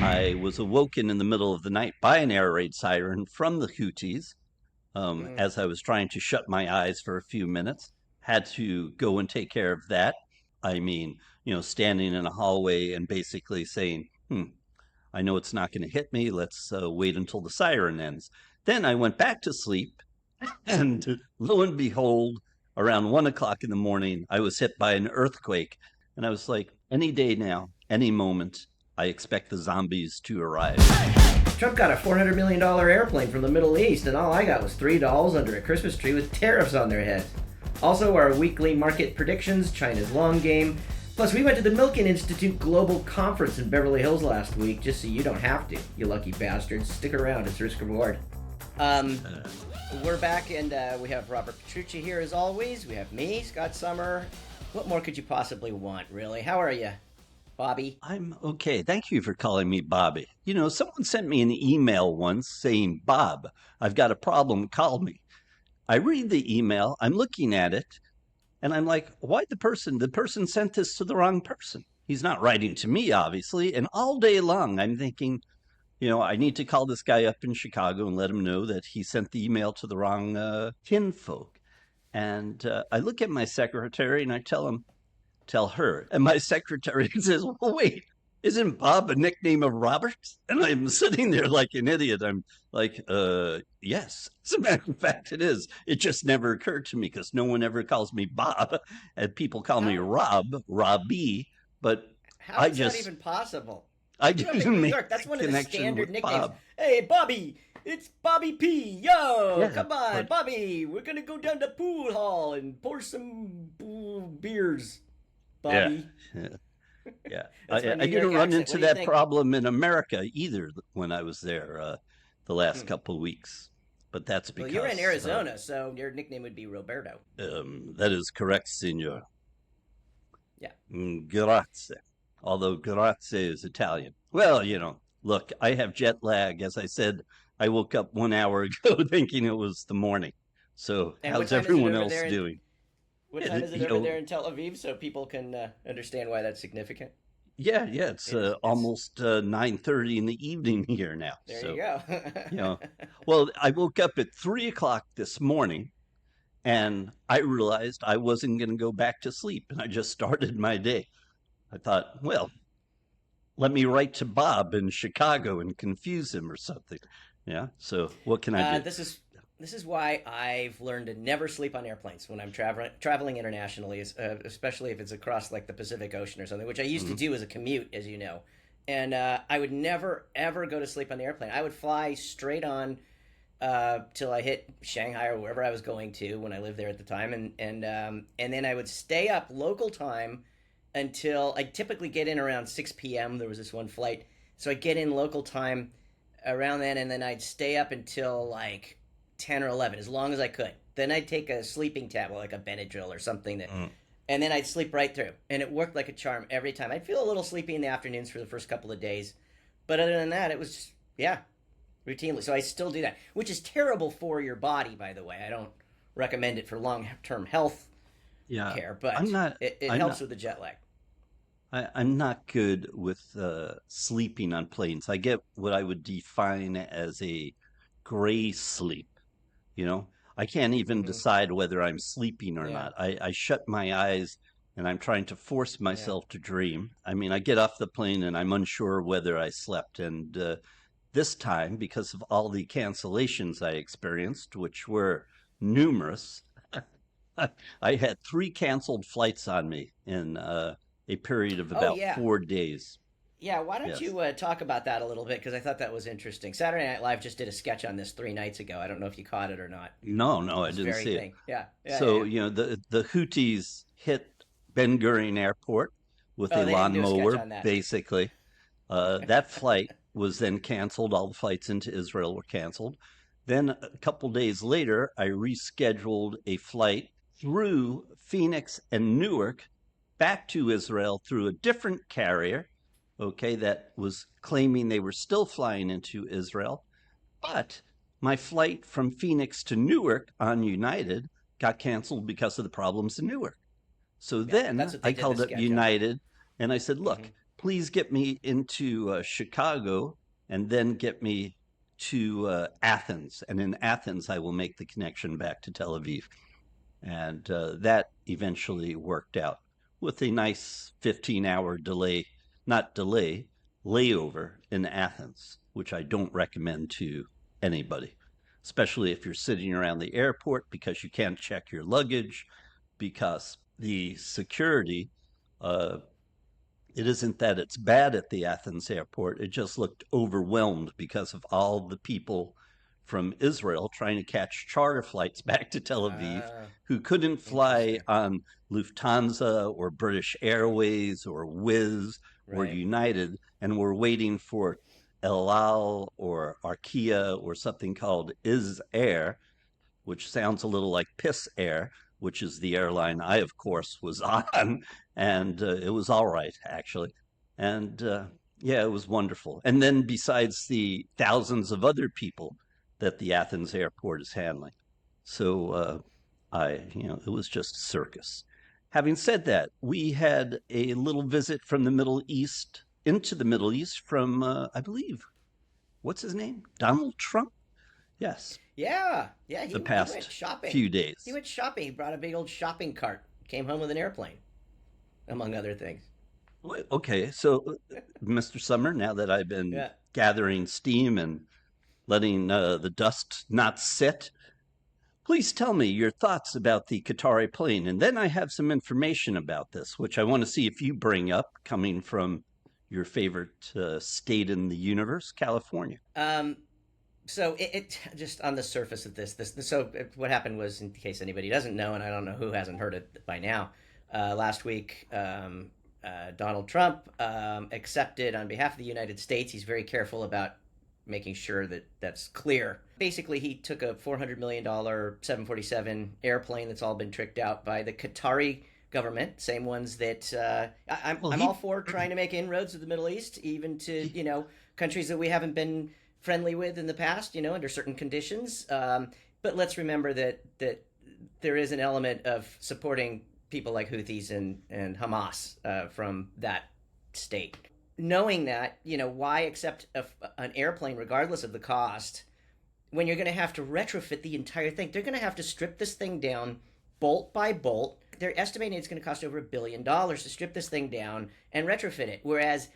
I was awoken in the middle of the night by an air raid siren from the Houthis Mm. as I was trying to shut my eyes for a few minutes. Had to go and take care of that. I mean, standing in a hallway and basically saying, I know it's not going to hit me. Let's wait until the siren ends. Then I went back to sleep, and lo and behold, around 1 o'clock in the morning, I was hit by an earthquake. And I was like, any day now, any moment, I expect the zombies to arrive. Trump got a $400 million airplane from the Middle East, and all I got was $3 under a Christmas tree with tariffs on their heads. Also, our weekly market predictions, China's long game. Plus, we went to the Milken Institute Global Conference in Beverly Hills last week, just so you don't have to, you lucky bastards. Stick around, it's risk reward. Um, we're back, and we have Robert Petrucci here as always. We have me, Scott Summer. What more could you possibly want, really? How are you, Bobby? I'm okay. Thank you for calling me Bobby. Someone sent me an email once saying, Bob, I've got a problem. Call me. I read the email, I'm looking at it, and I'm like, why the person sent this to the wrong person. He's not writing to me, obviously. And all day long, I'm thinking, I need to call this guy up in Chicago and let him know that he sent the email to the wrong kinfolk. And I look at my secretary and I tell her. And my secretary says, well, wait, isn't Bob a nickname of Robert? And I'm sitting there like an idiot. I'm like, yes. As a matter of fact, it is. It just never occurred to me because no one ever calls me Bob. And people call me How? Robbie. But How I is that just, even possible? I I grew up in didn't New make York. That's the one of the connection standard with nicknames. Bob. Hey, Bobby, it's Bobby P. Yo, Yeah, come on, but Bobby. We're gonna go down to pool hall and pour some beers, yeah, Bobby. yeah. Yeah, That's my I New didn't York run accent. What into do you that think? problem in America either when I was there the last Hmm. couple of weeks. But that's Well, you were in because Arizona, so your nickname would be Roberto. that is correct, Signor. Yeah. Grazie. Although grazie is Italian. Well, look, I have jet lag. As I said, I woke up 1 hour ago thinking it was the morning. So And what how's time is it everyone over else there? doing? What time It- is it you over know, there in Tel Aviv, so people can understand why that's significant? yeah, it's It's. almost 9:30 in the evening here now. There you So, go. you know, well, I woke up at 3 o'clock this morning and I realized I wasn't going to go back to sleep. And I just started my day. I thought, well, let me write to Bob in Chicago and confuse him or something. Yeah. So what can I Uh, do? this is this is why I've learned to never sleep on airplanes when I'm traveling internationally, especially if it's across like the Pacific Ocean or something, which I used to Mhm. do as a commute, as you know. And I would never ever go to sleep on the airplane. I would fly straight on till I hit Shanghai or wherever I was going to when I lived there at the time, and then I would stay up local time until I typically get in around 6 p.m. There was this one flight, so I'd get in local time around then, and then I'd stay up until like 10 or 11, as long as I could. Then I'd take a sleeping tablet, like a Benadryl or something, Mm. and then I'd sleep right through. And it worked like a charm every time. I'd feel a little sleepy in the afternoons for the first couple of days, but other than that, it was just, yeah, routinely. So I still do that, which is terrible for your body, by the way. I don't recommend it for long term health Yeah. care, I'm but not, it I'm helps not, with the jet lag. I'm not good with sleeping on planes. I get what I would define as a gray sleep. You know, I can't even Hmm. decide whether I'm sleeping or Yeah, not. I shut my eyes and I'm trying to force yeah. myself to dream. I mean, I get off the plane and I'm unsure whether I slept. And this time, because of all the cancellations I experienced, which were numerous, I had three canceled flights on me in a period of Oh, about yeah. 4 days. Yeah, why don't Yes. you talk about that a little bit? Because I thought that was interesting. Saturday Night Live just did a sketch on this 3 nights ago. I don't know if you caught it or not. No, no, I This didn't very see it. thing. Yeah, yeah, yeah, So, yeah. the Houthis hit Ben Gurion Airport with Oh, a they didn't do a sketch lawnmower, on that. basically. That flight was then canceled. All the flights into Israel were canceled. Then a couple days later, I rescheduled a flight through Phoenix and Newark back to Israel through a different carrier, okay, that was claiming they were still flying into Israel. But my flight from Phoenix to Newark on United got canceled because of the problems in Newark. So Yeah, that's then what they I did the called up sketch on. United and I said, Hmm. look, please get me into Chicago and then get me to Athens. And in Athens, I will make the connection back to Tel Aviv. And that eventually worked out with a nice 15-hour delay, not delay, layover in Athens, which I don't recommend to anybody, especially if you're sitting around the airport because you can't check your luggage, because the security, it isn't that it's bad at the Athens airport, it just looked overwhelmed because of all the people from Israel trying to catch charter flights back to Tel Aviv who couldn't fly on Lufthansa or British Airways or Wizz or United, and were waiting for El Al or Arkia or something called Is Air, which sounds a little like Piss Air, which is the airline I, of course, was on. And it was all right, actually. And yeah, it was wonderful. And then besides the thousands of other people that the Athens airport is handling. So it was just a circus. Having said that, we had a little visit from the Middle East, into the Middle East from, I believe, what's his name? Donald Trump? Yes. Yeah. He past went shopping. Few days. He went shopping. He brought a big old shopping cart. Came home with an airplane, among other things. Okay, so Mr. Summer, now that I've been gathering steam and letting the dust not sit, please tell me your thoughts about the Qatari plane. And then I have some information about this, which I want to see if you bring up, coming from your favorite state in the universe, California. So it just on the surface of this, so what happened was, in case anybody doesn't know, and I don't know who hasn't heard it by now, last week, Donald Trump accepted on behalf of the United States. He's very careful about making sure that that's clear. Basically, he took a $400 million 747 airplane that's all been tricked out by the Qatari government, same ones that I'm all for trying to make inroads to the Middle East, even to, countries that we haven't been friendly with in the past, under certain conditions. But let's remember that there is an element of supporting people like Houthis and Hamas from that state. Knowing that, why accept an airplane regardless of the cost when you're going to have to retrofit the entire thing? They're going to have to strip this thing down bolt by bolt. They're estimating it's going to cost over $1 billion to strip this thing down and retrofit it. Whereas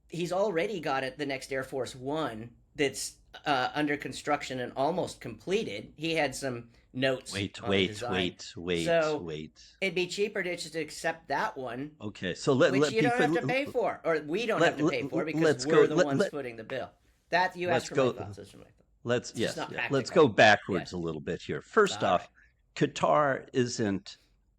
he's already got the next Air Force One that's under construction and almost completed. He had some notes. Wait. So it'd be cheaper to just accept that one. Okay, so which you don't have to pay for, or we don't have to pay for, because we're the ones footing the bill. That you asked for my thoughts. Let's go backwards a little bit here. First off, Qatar isn't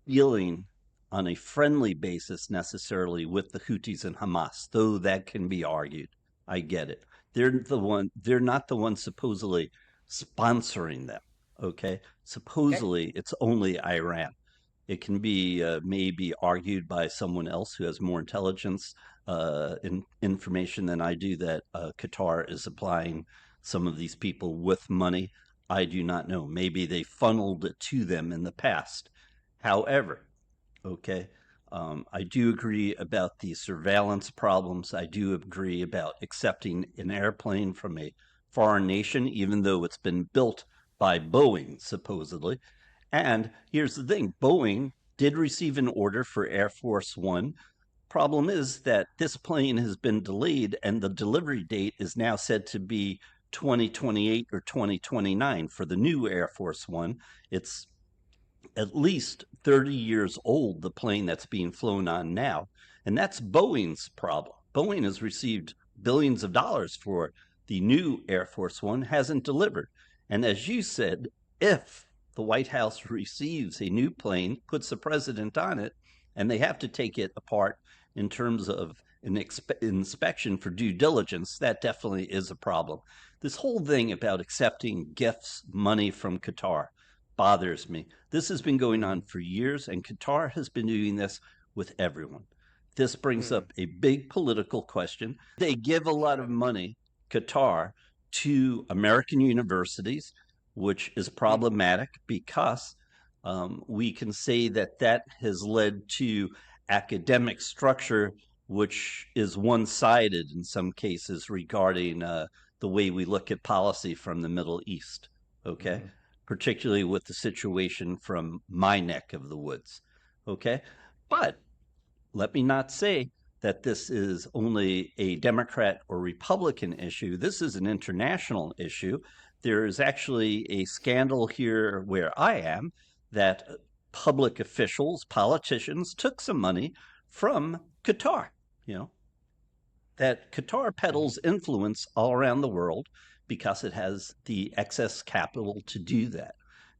dealing on a friendly basis necessarily with the Houthis and Hamas, though that can be argued. I get it. They're not the ones supposedly sponsoring them. Okay, supposedly it's only Iran. It can be maybe argued by someone else who has more intelligence information than I do that Qatar is supplying some of these people with money. I do not know. Maybe they funneled it to them in the past. However, okay, I do agree about the surveillance problems. I do agree about accepting an airplane from a foreign nation, even though it's been built by Boeing, supposedly. And here's the thing. Boeing did receive an order for Air Force One. Problem is that this plane has been delayed, and the delivery date is now said to be 2028 or 2029 for the new Air Force One. It's at least 30 years old, the plane that's being flown on now. And that's Boeing's problem. Boeing has received billions of dollars for the new Air Force One, hasn't delivered. And as you said, if the White House receives a new plane, puts the president on it, and they have to take it apart in terms of an inspection for due diligence, that definitely is a problem. This whole thing about accepting gifts, money from Qatar, bothers me. This has been going on for years, and Qatar has been doing this with everyone. This brings up a big political question. They give a lot of money, Qatar, to American universities, which is problematic because we can say that has led to academic structure which is one-sided in some cases regarding the way we look at policy from the Middle East, okay? Mm-hmm. Particularly with the situation from my neck of the woods, okay? But let me not say that this is only a Democrat or Republican issue. This is an international issue. There is actually a scandal here where I am that public officials, politicians took some money from Qatar, you know, that Qatar peddles influence all around the world because it has the excess capital to do that.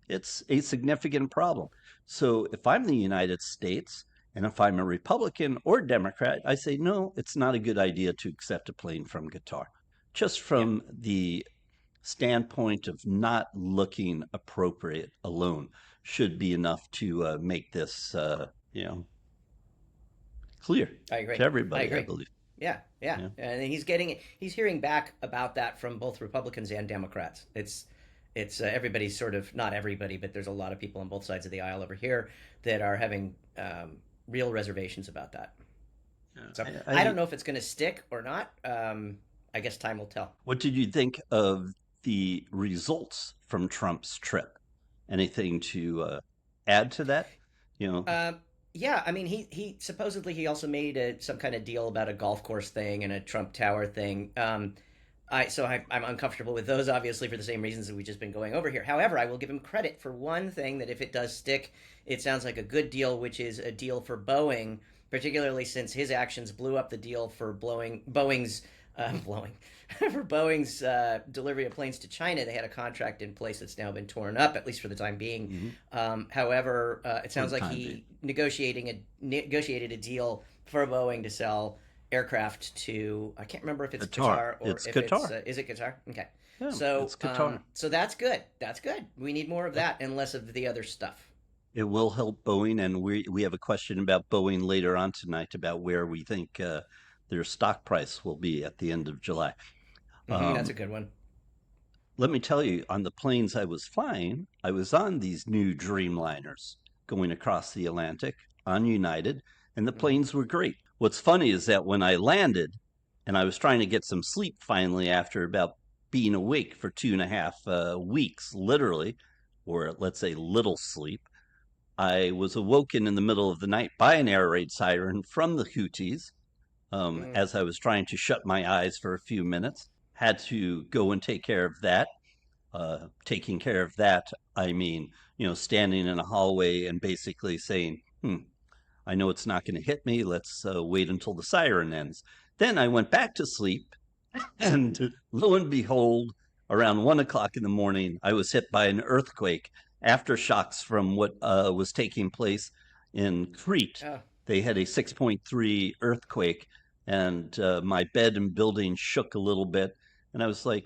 It's a significant problem. So if I'm the United States, and if I'm a Republican or Democrat, I say, no, it's not a good idea to accept a plane from Qatar. Just Yeah. from the standpoint of not looking appropriate alone should be enough to make this, clear I agree. to everybody, I agree. believe. Yeah, yeah, Yeah. and he's hearing back about that from both Republicans and Democrats. It's everybody's sort of, not everybody, but there's a lot of people on both sides of the aisle over here that are having real reservations about that. So I don't know if it's going to stick or not. I guess time will tell. What did you think of the results from Trump's trip? Anything to add to that? You know, Yeah, I mean, he supposedly he also made some kind of deal about a golf course thing and a Trump Tower thing. I'm uncomfortable with those, obviously, for the same reasons that we've just been going over here. However, I will give him credit for one thing, that if it does stick, it sounds like a good deal, which is a deal for Boeing, particularly since his actions blew up the deal for Boeing's blowing for Boeing's delivery of planes to China. They had a contract in place that's now been torn up, at least for the time being. However, it sounds like he negotiated a deal for Boeing to sell aircraft to, I can't remember if it's Qatar or It's if Qatar. it's is it Qatar? Okay, Yeah, so it's Qatar. so that's good. That's good. We need more of that and less of the other stuff. It will help Boeing, and we have a question about Boeing later on tonight about where we think their stock price will be at the end of July. That's a good one. Let me tell you, on the planes I was flying, I was on these new Dreamliners going across the Atlantic on United, and the planes were great. What's funny is that when I landed, and I was trying to get some sleep finally after about being awake for 2.5 weeks, literally, or let's say little sleep, I was awoken in the middle of the night by an air raid siren from the Houthis Mm. as I was trying to shut my eyes for a few minutes. Had to go and take care of that. Taking care of that, I mean, standing in a hallway and basically saying, I know it's not going to hit me. Let's wait until the siren ends. Then I went back to sleep, and lo and behold, around 1 o'clock in the morning, I was hit by an earthquake, aftershocks from what was taking place in Crete. Oh, They had a 6.3 earthquake, and my bed and building shook a little bit. And I was like,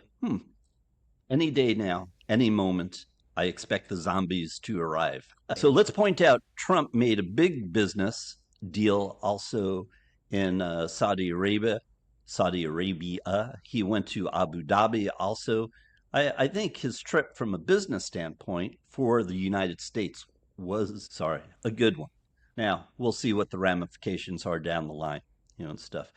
any day now, any moment, I expect the zombies to arrive. So let's point out Trump made a big business deal also in Saudi Arabia. He went to Abu Dhabi also. I think his trip from a business standpoint for the United States was, a good one. Now, we'll see what the ramifications are down the line, and stuff.